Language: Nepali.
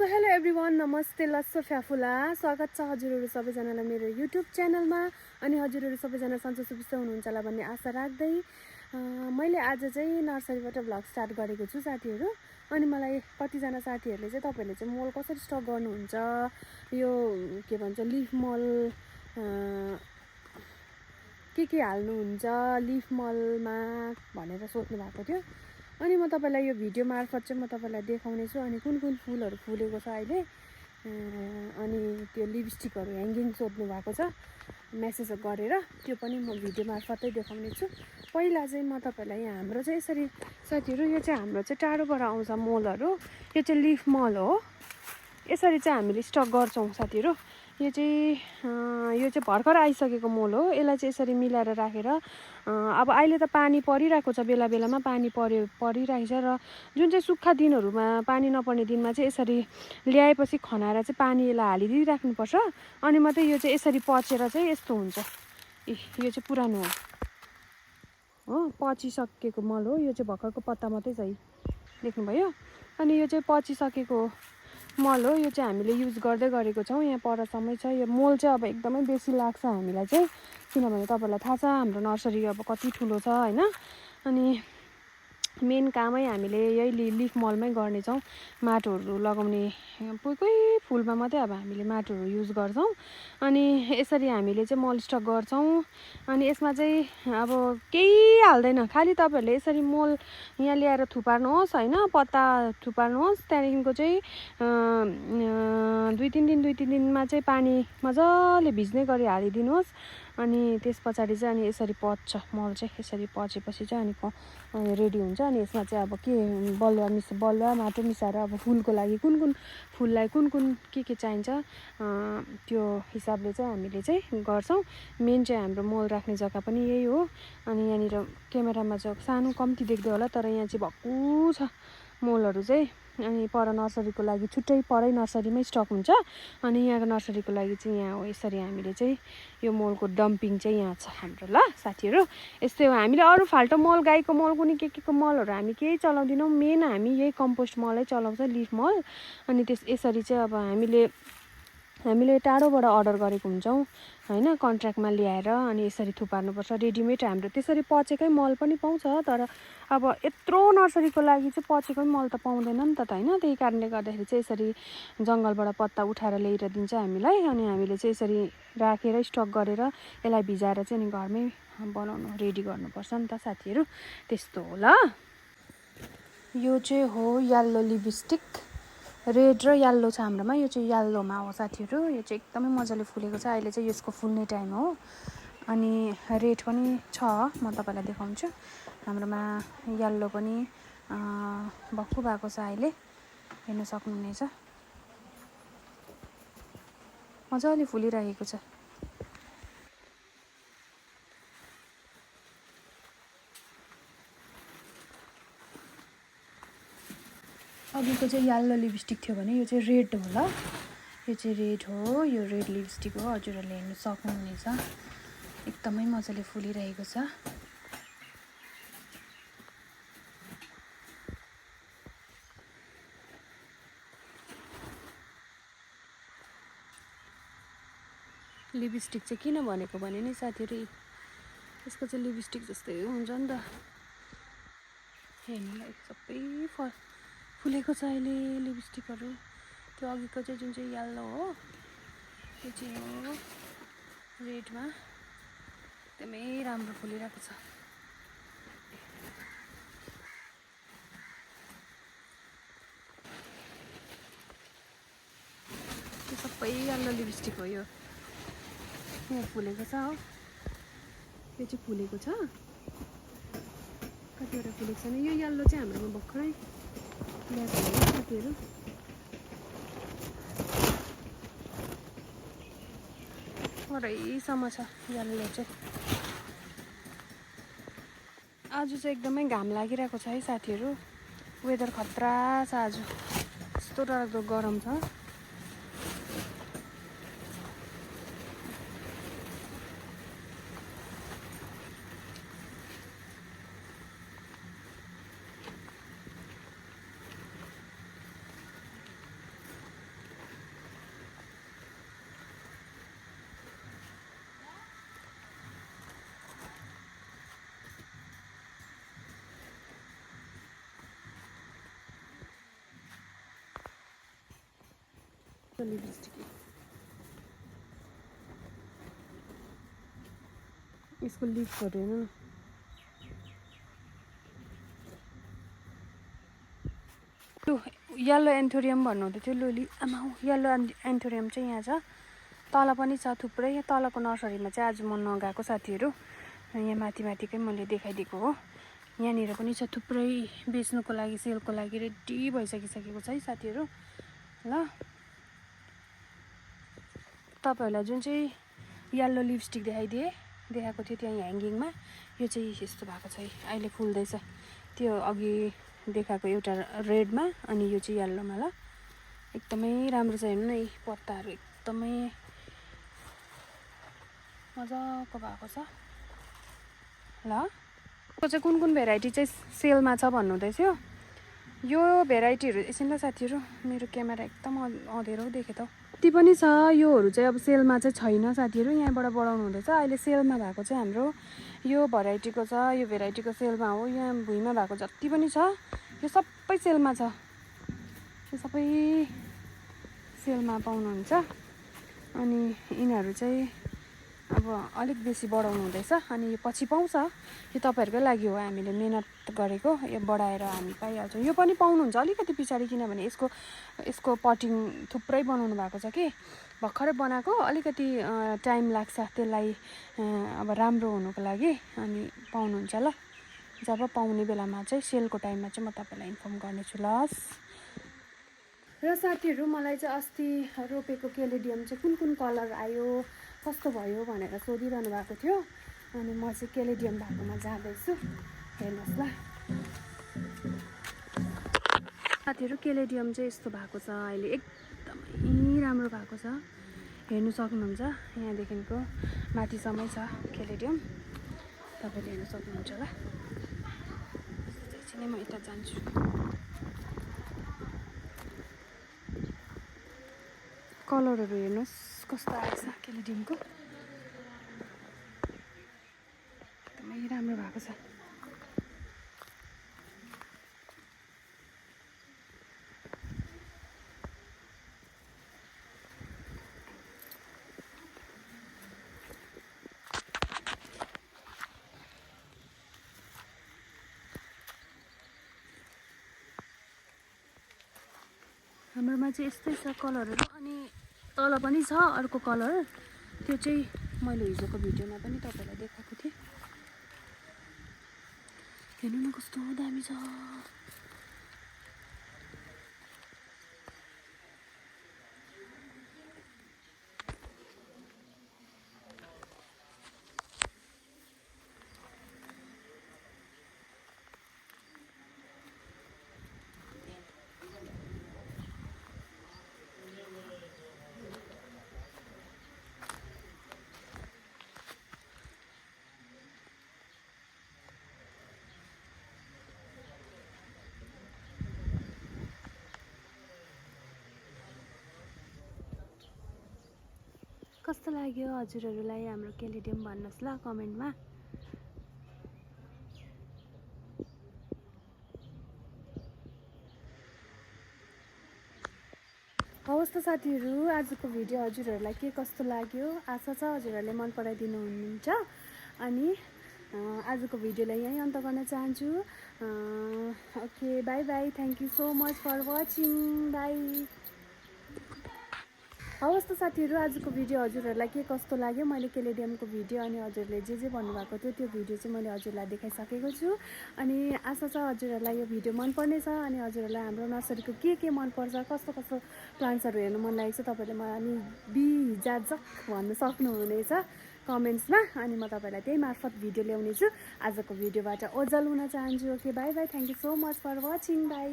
सो हेलो एभ्रिवान, नमस्ते, लस्सो फ्याफुला। स्वागत छ हजुरहरू सबैजनालाई मेरो युट्युब च्यानलमा। अनि हजुरहरू सबैजना सन्चो सुबिस्ता हुनुहुन्छ होला भन्ने आशा राख्दै मैले आज चाहिँ नर्सरीबाट भ्लग स्टार्ट गरेको छु साथीहरू। अनि मलाई कतिजना साथीहरूले चाहिँ तपाईँहरूले चाहिँ मल कसरी स्टक गर्नुहुन्छ, यो के भन्छ लिफ मल के हाल्नुहुन्छ लिफ मलमा भनेर सोध्नु भएको थियो। अनि म तपाईँलाई यो भिडियो मार्फत चाहिँ म तपाईँलाई देखाउने छु। अनि कुन कुन फुलहरू फुलेको छ अहिले, अनि त्यो लिपस्टिकहरू ह्याङ्गिङ सोध्नु भएको छ मेसेज गरेर, त्यो पनि म भिडियो मार्फतै देखाउने छु। पहिला चाहिँ म तपाईँलाई यहाँ हाम्रो चाहिँ यसरी साथीहरू, यो चाहिँ हाम्रो चाहिँ टाढोबाट आउँछ मलहरू, यो चाहिँ लिफ मल हो। यसरी चाहिँ हामीले स्टक गर्छौँ साथीहरू। यो चाहिँ भर्खर आइसकेको मल हो। यसलाई चाहिँ यसरी मिलाएर राखेर अब अहिले त पानी परिरहेको छ, बेला बेलामा पानी परिरहेको छ। र जुन चाहिँ सुक्खा दिनहरूमा पानी नपर्ने दिनमा चाहिँ यसरी ल्याएपछि खनाएर चाहिँ पानी यसलाई हालिदिइराख्नुपर्छ। अनि मात्रै यो चाहिँ यसरी पचेर चाहिँ यस्तो हुन्छ। यो चाहिँ पुरानो हो, पचिसकेको मल हो। यो चाहिँ भर्खरको पत्ता मात्रै छ, देख्नुभयो। अनि यो चाहिँ पचिसकेको मल हो। यो चाहिँ हामीले युज गर्दै गरेको छौँ, यहाँ परसम्मै छ। यो मल चाहिँ अब एकदमै बेसी लाग्छ हामीलाई चाहिँ, किनभने तपाईँलाई थाहा छ हाम्रो नर्सरी अब कति ठुलो छ होइन। अनि मेन कामै हामीले यही लिफ मलमै गर्नेछौँ। माटोहरू लगाउने कोही फुलमा मात्रै अब हामीले माटोहरू युज गर्छौँ। अनि यसरी हामीले चाहिँ मल स्टक गर्छौँ। अनि यसमा चाहिँ अब केही हाल्दैन, खालि तपाईँहरूले यसरी मल यहाँ ल्याएर थुपार्नुहोस् होइन, पत्ता थुपार्नुहोस्। त्यहाँदेखिको चाहिँ 2-3 दिनमा चाहिँ पानी मजाले भिज्ने गरी हालिदिनुहोस्। अनि त्यस पछाडि चाहिँ अनि यसरी पच्छ मल चाहिँ, यसरी पचेपछि चाहिँ अनि रेडी हुन्छ। अनि यसमा चाहिँ अब के बलुवा माटो मिसाएर अब फुलको लागि कुन फुललाई कुन के चाहिन्छ त्यो हिसाबले चाहिँ हामीले चाहिँ गर्छौँ। मेन चाहिँ हाम्रो मल राख्ने जग्गा पनि यही हो। अनि यहाँनिर क्यामेरामा चाहिँ सानो कम्ती देख्दै होला, तर यहाँ चाहिँ भक्कु छ मलहरू चाहिँ। अनि पर नर्सरीको लागि छुट्टै परै नर्सरीमै स्टक हुन्छ। अनि यहाँको नर्सरीको लागि चाहिँ यहाँ हो। यसरी हामीले चाहिँ यो मलको डम्पिङ चाहिँ यहाँ छ हाम्रो, ल साथीहरू। यस्तै हो, हामीले अरू फाल्टो मल, गाईको मल, कुनै के मलहरू हामी केही चलाउँदैनौँ। मेन हामी यही कम्पोस्ट मलै चलाउँछ, लिफ मल। अनि यसरी चाहिँ अब हामीले टाढोबाट अर्डर गरेको हुन्छौँ होइन, कन्ट्र्याक्टमा ल्याएर अनि यसरी थुपार्नुपर्छ। रेडिमेड हाम्रो त्यसरी पचेकै मल पनि पाउँछ, तर अब यत्रो नर्सरीको लागि चाहिँ पचेकै मल त पाउँदैन नि त होइन। त्यही कारणले गर्दाखेरि चाहिँ यसरी जङ्गलबाट पत्ता उठाएर ल्याएर दिन्छ हामीलाई। अनि हामीले चाहिँ यसरी राखेर स्टक गरेर यसलाई भिजाएर चाहिँ अनि घरमै बनाउनु रेडी गर्नुपर्छ नि त साथीहरू। त्यस्तो हो ल। यो चाहिँ हो यल्लो लिपस्टिक, रेड र यल्लो छ हाम्रोमा। यो चाहिँ यल्लोमा हो साथीहरू। यो चाहिँ एकदमै मजाले फुलेको छ, अहिले चाहिँ यसको फुल्ने टाइम हो। अनि रेड पनि छ, म तपाईँलाई देखाउँछु। हाम्रोमा यल्लो पनि भक्कु भएको छ, अहिले हेर्न सक्नुहुनेछ, मजाले फुलिरहेको छ। अघिको चाहिँ यल्लो लिपस्टिक थियो भने यो चाहिँ रेड हो ल। यो चाहिँ रेड हो, यो रेड लिपस्टिक हो, हजुरहरूले हेर्न सक्नुहुनेछ। एकदमै मजाले फुलिरहेको छ। लिपस्टिक चाहिँ किन भनेको भने नि साथीहरू, यसको चाहिँ लिपस्टिक जस्तै हुन्छ नि त, हेर्नुलाई सबै फुलेको छ अहिले लिपस्टिकहरू। त्यो अघिको चाहिँ जुन चाहिँ यल्लो हो, त्यो चाहिँ हो रेडमा, एकदमै राम्रो फुलिरहेको छ। त्यो सबै यल्लो लिपस्टिक हो। यो यहाँ फुलेको छ हो, यो चाहिँ फुलेको छ, कतिवटा फुलेको छैन। यो यल्लो चाहिँ हाम्रोमा भर्खरै ल्याएको हो साथीहरू। वरैसम्म छ यल्लो चाहिँ। आज चाहिँ एकदमै घाम लागिरहेको छ है साथीहरू। वेदर खतरा छ आज, यस्तो डरलाग्दो गरम छ। कस्तो लिपस्टिक यसको लिप्सहरू हेर्नु न लु येल्लो एन्थोरियम भन्नुहुँदै थियो लुली आमा येल्लो एन्थोरियम चाहिँ यहाँ छ तल पनि छ थुप्रै तलको नर्सरीमा चाहिँ आज म नगएको साथीहरू यहाँ माथिकै मैले देखाइदिएको हो यहाँनिर पनि छ थुप्रै बेच्नुको लागि सेलको लागि रेडी भइसकिसकेको छ है साथीहरू ल तपाईँहरूलाई जुन चाहिँ येल्लो लिपस्टिक देखाएको थियो त्यहाँ ह्याङ्गिङमा यो चाहिँ यस्तो भएको छ है अहिले फुल्दैछ त्यो अघि देखाएको एउटा रेडमा अनि यो चाहिँ येल्लोमा ल एकदमै राम्रो छ हेर्नु न यी पत्ताहरू एकदमै मजाको भएको छ ल यो चाहिँ कुन भेराइटी चाहिँ सेलमा छ भन्नुहुँदै थियो यो भेराइटीहरू एकछिन ल साथीहरू मेरो क्यामेरा एकदम अँधेरो देखेँ त यति पनि छ योहरू चाहिँ अब सेलमा चाहिँ छैन साथीहरू यहाँबाट बढाउनु हुँदैछ अहिले सेलमा भएको चाहिँ हाम्रो यो भेराइटीको छ यो भेराइटीको सेलमा हो यहाँ भुइँमा भएको जति पनि छ यो सबै सेलमा छ यो सबै सेलमा पाउनुहुन्छ अनि यिनीहरू चाहिँ अब अलिक बेसी बढाउनु हुँदैछ अनि यो पछि पाउँछ यो तपाईँहरूकै लागि हो हामीले मेहनत गरेको यो बढाएर हामी पाइहाल्छौँ यो पनि पाउनुहुन्छ अलिकति पछाडि किनभने यसको पटिङ थुप्रै बनाउनु भएको छ कि भर्खरै बनाएको अलिकति टाइम लाग्छ त्यसलाई अब राम्रो हुनुको लागि अनि पाउनुहुन्छ ल जब पाउने बेलामा चाहिँ सेलको टाइममा चाहिँ म तपाईँलाई इन्फर्म गर्नेछु ल र साथीहरू मलाई चाहिँ अस्ति रोपेको केलेडियम चाहिँ कुन कलर आयो कस्तो भयो भनेर सोधिरहनु भएको थियो अनि म चाहिँ केलेडियम भएकोमा जाँदैछु हेर्नुहोस् ल साथीहरू केलेडियम चाहिँ यस्तो भएको छ अहिले एकदमै राम्रो भएको छ हेर्नु सक्नुहुन्छ यहाँदेखिको माथिसम्मै छ केलेडियम तपाईँले हेर्नु सक्नुहुन्छ ल एकछिन म यता जान्छु कलरहरू हेर्नुहोस् कस्तो आएछ केलेडियमको एकदमै राम्रो भएको छ हाम्रोमा चाहिँ यस्तै छ कलरहरू अनि तल पनि छ अर्को कलर त्यो चाहिँ मैले हिजोको भिडियोमा पनि तपाईँलाई देखाएको थिएँ हेर्नु न कस्तो दामी छ कस्तो लाग्यो हजुरहरूलाई हाम्रो केलेडियम भन्नुहोस् ल कमेन्टमा हवस् त साथीहरू आजको भिडियो हजुरहरूलाई के कस्तो लाग्यो आशा छ हजुरहरूले मन पराइदिनु हुनुहुन्छ अनि आजको भिडियोलाई यहीँ अन्त गर्न चाहन्छु okay bye bye thank you so much for watching bye हवस् त साथीहरू आजको भिडियो हजुरहरूलाई के कस्तो लाग्यो मैले केलेडियमको भिडियो अनि हजुरले जे भन्नुभएको थियो त्यो भिडियो चाहिँ मैले हजुरलाई देखाइसकेको छु अनि आशा छ हजुरहरूलाई यो भिडियो मनपर्नेछ अनि हजुरहरूलाई हाम्रो नर्सरीको के मनपर्छ कस्तो प्लान्ट्सहरू हेर्नु मन लागेको छ तपाईँले मलाई अनि बिजाजक भन्न सक्नुहुनेछ कमेन्ट्समा अनि म तपाईँलाई त्यही मार्फत भिडियो ल्याउनेछु आजको भिडियोबाट ओझल हुन चाहन्छु okay bye bye thank you so much for watching by